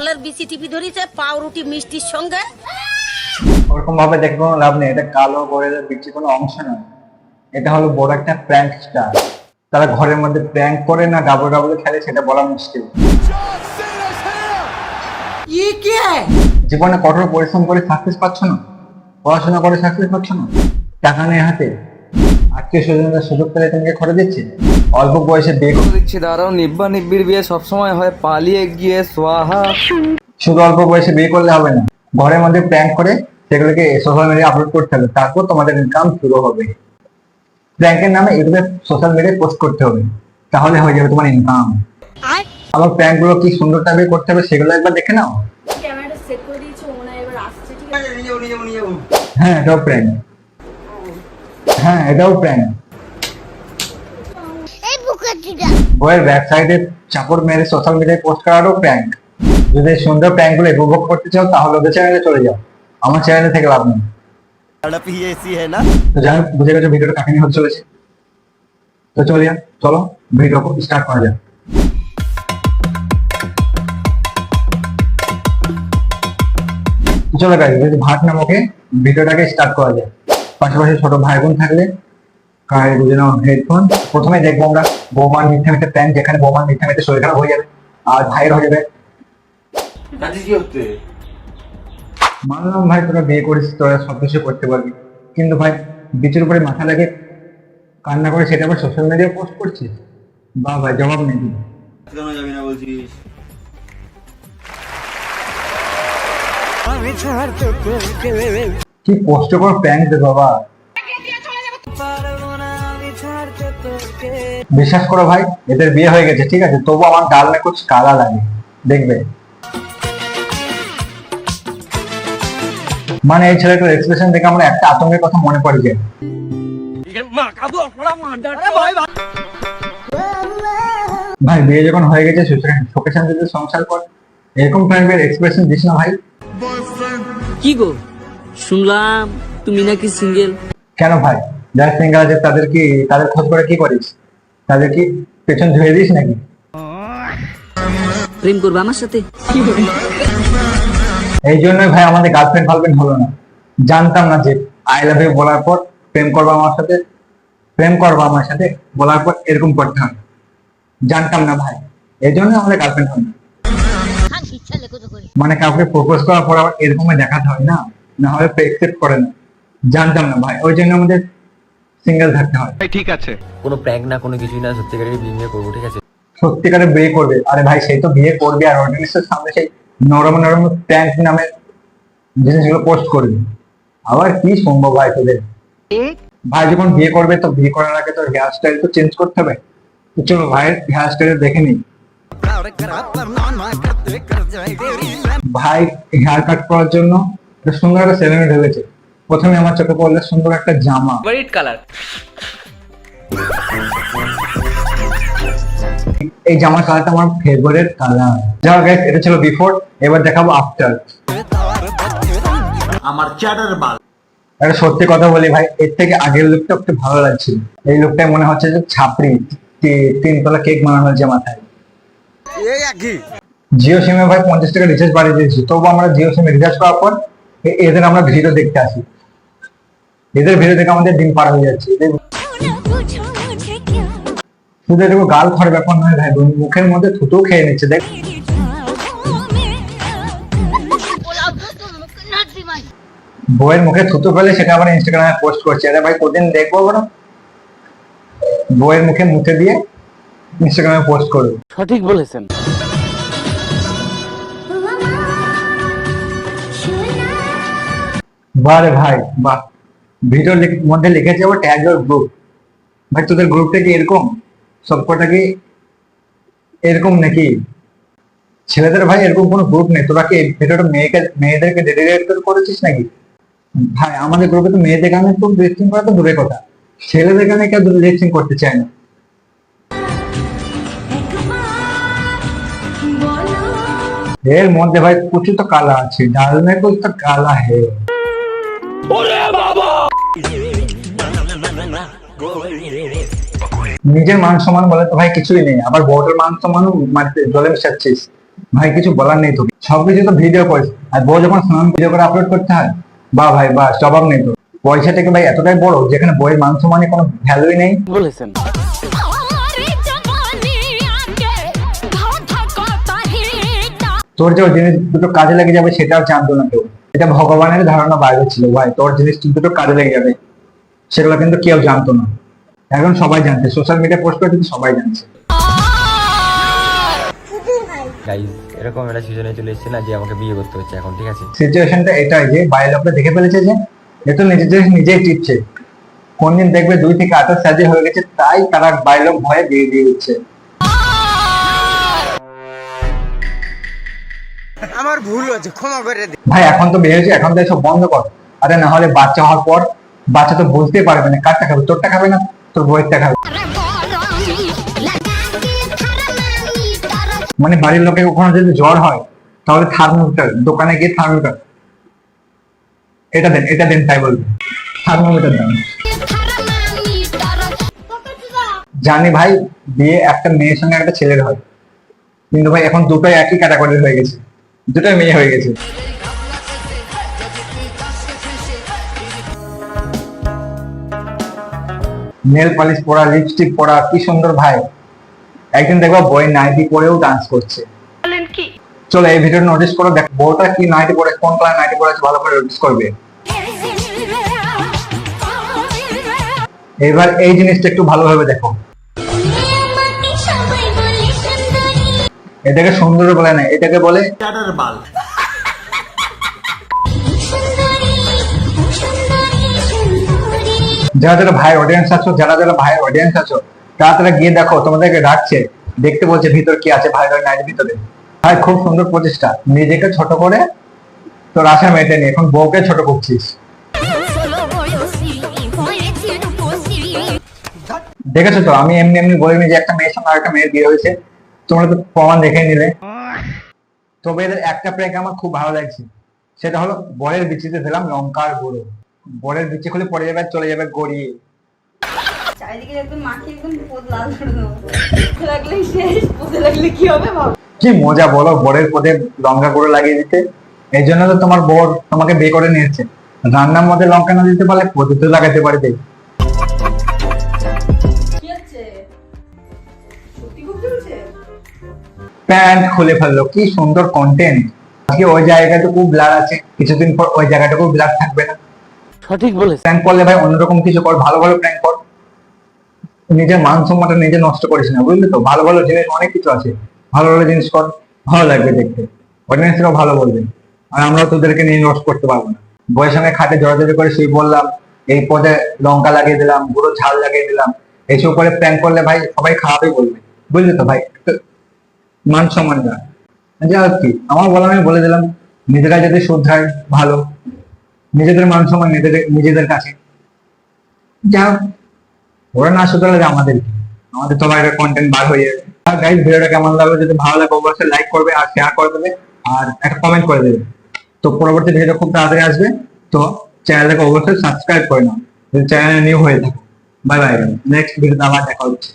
ফলের বিচি টিপি ধরিছে পাউরুটি মিষ্টির সঙ্গে। ওরকম ভাবে দেখে কোনো লাভ নেই, এটা কালো করে বিচি কোনো অংশ নয়, এটা হলো বড় একটা প্র্যাঙ্ক স্টার। তারা ঘরের মধ্যে প্র্যাঙ্ক করে না ডাবল ডাবল খেলে সেটা বলা মুশকিল। জীবনে কঠোর পরিশ্রম করে সাকসেস পাচ্ছ না, পড়াশোনা করে সাকসেস পাচ্ছ না, টাকা নেই হাতে, আত্মীয় স্বজনরা সুযোগ পেলে তোমাকে খরচ দিচ্ছে, অল্প বয়সে বিয়ে করে দেখছি দাঁড়াও, নিব্বা নিব্বির বিয়ে সবসময় হয় পালিয়ে গিয়ে সোয়াহা। শুধু অল্প বয়সে বিয়ে করলে হবে না, ঘরের মধ্যে প্র্যাঙ্ক করে সেগুলোকে সোশ্যাল মিডিয়ায় আপলোড করতে হবে, তারপর তোমাদের ইনকাম শুরু হবে। প্র্যাঙ্কের নামে ইউটিউবে সোশ্যাল মিডিয়ায় পোস্ট করতে হবে, তাহলে হয়ে যাবে তোমার ইনকাম। আবার প্র্যাঙ্ক গুলো কি সুন্দর টাইপে করতে হবে সেগুলো একবার দেখে নাও। ক্যামেরাটা সেট করে দিয়েছো, মনে হয় এবার আসছে। ঠিক আছে, হ্যাঁ এটাও প্র্যাঙ্ক, হ্যাঁ এটাও প্র্যাঙ্ক। বইয়ের ব্যাক সাইডে চাপড় মেরে সোশ্যাল মিডিয়ায় পোস্ট করারও প্র্যাঙ্ক। যদি সুন্দর প্র্যাঙ্ক গুলো উপভোগ করতে চাও তাহলে ওদের চ্যানেলে চলে যাও, আমার চ্যানেলে থেকে লাভ নেই। তো যাই হোক, বুঝে গেছো ভিডিওটা কাকে নিয়ে হতে চলেছে। তো চলো ভিডিও স্টার্ট করা যাক। চলো গাইস, যদি ভাট নামকে ভিডিওটাকে স্টার্ট করা যায়। পাশাপাশি ছোট ভাই বোন থাকলে কারে বুঝে নাও হেডফোন। প্রথমে দেখবো আমরা বৌমার মিথ্যা মিথ্যা প্ল্যান, যেখানে বৌমার মিথ্যা মিথ্যা শরীর খারাপ হয়ে যাবে আর ভাইয়ের হয়ে যাবে। মানলাম ভাই তোরা বিয়ে করিস, তোরা সবকিছু করতে পারবি, কিন্তু ভাই বিচের উপরে মাথা লাগে কান্না করে সেটা আবার সোশ্যাল মিডিয়ায় পোস্ট করছিস। বা ভাই জবাব নেই দিবি কেন যাবি না বলছিস? কি কষ্ট কর প্র্যাঙ্ক দে বাবা। বিশ্বাস করো ভাই, এদের বিয়ে হয়ে গেছে ঠিক আছে, তবু আমার গাল মে কুছ কালা লাগে, দেখবে। মানে এই ছেলেটার এক্সপ্রেশন দেখে আমরা একটা আতঙ্কের কথা মনে পড়ে যায়। ভাই বিয়ে যখন হয়ে গেছে সুখে শান্তিতে সংসার কর, এরকম টাইপের এক্সপ্রেশন দিস না ভাই। কি গো শুনলাম তুমি নাকি সিঙ্গেল? কেন ভাই, যারা সিঙ্গেল আছে তাদের খোঁজ করে কি করিস? তাদের কি পেছন ধুয়ে দিস নাকি? প্রেম করবে আমার সাথে? এই জন্যই ভাই আমাদের গার্লফ্রেন্ড ফার্লফ্রেন্ড হলো না। জানতাম না যে আই লাভ ইউ বলার পর প্রেম করবো আমার সাথে বলার পর এরকম করতে হবে, জানতাম না ভাই, এই জন্য আমাদের গার্লফ্রেন্ড হলো না। মানে কাউকে প্রপোজ করার পর আবার এরকমই দেখাতে হয় না, না হলে একসেপ্ট করে না, জানতাম না ভাই, ওই জন্য আমাদের সিঙ্গেল থাকতে হয়। ঠিক আছে, কোনো প্র্যাঙ্ক না কোনো কিছুই না, সত্যিকারের বিয়ে করবো ঠিক আছে। সত্যিকারে বিয়ে করবে? আরে ভাই সেই তো বিয়ে করবে আর অডিয়েন্সের সামনে সেই নরম নরম প্র্যাঙ্ক নামের জিনিসগুলো পোস্ট করবে, আবার কি সম্ভব ভাই তোদের? ভাই যখন বিয়ে করবে তো বিয়ে করার আগে তো হেয়ার স্টাইল তো চেঞ্জ করতে হবে। তো চলো ভাইয়ের হেয়ার স্টাইল দেখে নিই। ভাই হেয়ার কাট করার জন্য সুন্দর একটা সেলুনে ঢেলেছে। প্রথমে আমার চোখে পড়লো সুন্দর একটা জামা, রেড কালার। এই জামার কালারটা আমার ফেভারিট কালার। যাও গাইস, এটা ছিল বিফোর, এবার দেখাবো আফটার। আমার চ্যাটার বাল। একটা সত্যি কথা বলি ভাই, এর থেকে আগের লুকটা একটু ভালো লাগছিল। এই লুকটাই মনে হচ্ছে যে ছাপড়ি 3 তলা কেক বানানো হয়েছে মাথায়। জিও সিমে ভাই 50 টাকা রিচার্জ বাড়িয়ে দিয়েছি, তবু আমরা জিও সিমে রিচার্জ করার পর এদের আমরা ভিডিও দেখতে আসি, এদের ভিডিও দেখে আমাদের দিন পার হয়ে যাচ্ছে। শুধু এটুকু গাল খাওয়ার ব্যাপার নয় ভাই, মুখের মধ্যে থুতু খেয়ে নিচ্ছে দেখ। বইয়ের মুখে থুতু ফেলে সেটা আবার ইনস্টাগ্রামে পোস্ট করছে। আরে ভাই কদিন দেখবো বলো, বইয়ের মুখে মুখে দিয়ে ইনস্টাগ্রামে পোস্ট করবে। সঠিক বলেছেন। বারে ভাই বাহ, ভিডিওর মধ্যে লিখেছে আবার ট্যাগ ইওর গ্রুপ। ভাই তোদের গ্রুপটা কি এরকম? সবকটা কি এরকম নাকি? ছেলেদের ভাই এরকম কোনো গ্রুপ নেই, তোরা কি ভিডিওটা মেয়েদেরকে ডেডিকেট করেছিস নাকি? ভাই আমাদের গ্রুপে তো মেয়েদের গানে তো রেজিস্ট্রিং করা তো দূরের কথা, ছেলেদের গানে কেউ রেজিস্ট্রিং করতে চায় না। এর মধ্যে ভাই কুछ तो काला আছে, ডাল মে कुछ तो काला है। নিজের মান সম্মান বলে তো ভাই কিছুই নেই, আবার বউটার মান সম্মান মারতে জলে মিশাচ্ছিস। ভাই কিছু বলার নেই তো, সবকিছু তো ভিডিও করিস, আর বউ যখন স্নান ভিডিও করে আপলোড করতে হয়, বা ভাই বা জবাব নেই তো। পয়সাটাকে ভাই এতটাই বড় যেখানে বইয়ের মান সম্মানে কোনো ভ্যালুই নেই। বলেছেন। তোর যে জিনিস দুটো কাজে লেগে যাবে সেটাও জানতো না কেউ, এটা ভগবানের ধারণা বাইরে ছিল ভাই, তোর জিনিস দুটো কাজে লেগে যাবে সেগুলো কিন্তু কেউ জানতো না, এখন সবাই জানছে, সোশ্যাল মিডিয়া পোস্ট করে কিন্তু সবাই জানছে। গাইস এরকম একটা সিজনে চলে এসেছে না যে আমাকে বিয়ে করতে হচ্ছে এখন, ঠিক আছে? সিচুয়েশনটা এটাই যে বাইরের লোকরা দেখে ফেলেছে যে এ তো নিজের জিনিস নিজেই টিপছে, কোন দিন দেখবে 2 থেকে 28 সাজে হয়ে গেছে, তাই তারা বাইরের লোক ভয়ে বিয়ে দিয়ে দিচ্ছে। আমার ভুল হয়েছে, ক্ষমা করে দে। ভাই এখন তো বিয়ে হয়েছে, এখন তো এসব বন্ধ কর, আরে না হলে বাচ্চা হওয়ার পর বাচ্চা তো বুঝতেই পারবে না কারটা খাবে, তোরটা খাবে না তোর বইয়েরটা খাবে। মানে বাড়ির লোকে কখনো যদি জ্বর হয় তাহলে থার্মোমিটার, দোকানে গিয়ে থার্মোমিটার, এটা দেন তাই বলবে, থার্মোমিটার দাম। জানি ভাই বিয়ে একটা মেয়ের সঙ্গে একটা ছেলের হয়, কিন্তু ভাই এখন দুটোই একই ক্যাটাগরির হয়ে গেছে, দুটোই মেয়ে হয়ে গেছে। নেল পালিশ পরা, লিপস্টিক পরা, কি সুন্দর ভাই, একদিন দেখবা বই নাইটি পরেও ডান্স করছে। চলো এই ভিডিও নোটিস করো, দেখ বউটা কি নাইটি পরে, কোন কালার নাইটি পরে আছে ভালো করে নোটিস করবে। এবার এই জিনিসটা একটু ভালোভাবে দেখো, এটাকে সুন্দর বলে না, এটাকে বলে চ্যাটার বাল। যারা যারা ভাই অডিয়েন্স আছো, তারা গিয়ে দেখো, তোমাদেরকে ডাকছে, দেখতে বলছে ভিতর কি আছে ভাই নাইটের ভিতরে। ভাই খুব সুন্দর প্রচেষ্টা, নিজেকে ছোট করে তোর আশা মেটেনি, এখন বউকে ছোট করছিস। দেখেছো তো, আমি এমনি এমনি বলিনি যে একটা মেয়ের সঙ্গে আরেকটা মেয়ের বিয়ে হয়েছে, তোমরা তো প্রমাণ দেখে নিলে। তবে এদের একটা প্রেক আমার খুব ভালো লাগছে, সেটা হলো বরের বিচিতে দিলাম লঙ্কার গুঁড়ো, বরের বিচি খুলে পড়ে যাবে, চলে যাবে গড়িয়ে। চারিদিকে একদম মাখি একদম পোদ লাল করে দেবো, পোদ লাগলে শেষ, পোদে লাগলে কি হবে ভাব। কি মজা বলো বরের পদে লঙ্কা গুঁড়ো লাগিয়ে দিতে, এই জন্য তো তোমার বর তোমাকে বিয়ে করে নিয়েছে, রান্নার মধ্যে লঙ্কা না দিতে পারলে পদে তো লাগাতে পারবে। কি হচ্ছে, সত্যি খুব চলছে। প্যান্ট খুলে ফেললো, কি সুন্দর কন্টেন্ট। আজকে ওই জায়গাটুকু ব্লার আছে, কিছুদিন পর ওই জায়গাটুকু ব্লার থাকবে না। সঠিক বলেছেন। প্র্যাঙ্ক করলে ভাই অন্যরকম কিছু কর, ভালো ভালো প্র্যাঙ্ক কর, নিজের মান সম্মানটা নিজে নষ্ট করিস না, বুঝলি তো? ভালো ভালো জিনিস অনেক কিছু আছে, ভালো ভালো জিনিস কর, ভালো লাগবে দেখতে, অডিয়েন্সরাও ভালো বলবে, আর আমরা তোদেরকে নিয়ে নষ্ট করতে পারবো না। বইয়ের সঙ্গে খাটে জড়াজড়ি করে শুয়ে বললাম, এই পদে লঙ্কা লাগিয়ে দিলাম, গুঁড়ো ঝাল লাগিয়ে দিলাম, এইসব করে প্র্যাঙ্ক করলে ভাই সবাই খারাপই বলবে, বুঝলি তো ভাই? মান সম্মান না, যা কি আমার বলা, আমি বলে দিলাম, নিজেরা যদি শুধরায় ভালো, নিজেদের মান সম্মান নিজেদের কাছে, যা ওরা না শুধরালে আমাদের তো বাইরে কন্টেন্ট বার হয়ে যাবে। আর গাইস ভিডিওটা কেমন লাগলো, যদি ভালো লাগে অবশ্যই লাইক করবে আর শেয়ার করে দেবে আর একটা কমেন্ট করে দেবে। তো পরবর্তী ভিডিও খুব তাড়াতাড়ি আসবে, তো চ্যানেলটাকে অবশ্যই সাবস্ক্রাইব করে নাও যদি চ্যানেলে নিউ হয়ে থাকে। বাই বাই, নেক্সট ভিডিওতে আবার দেখা হচ্ছে।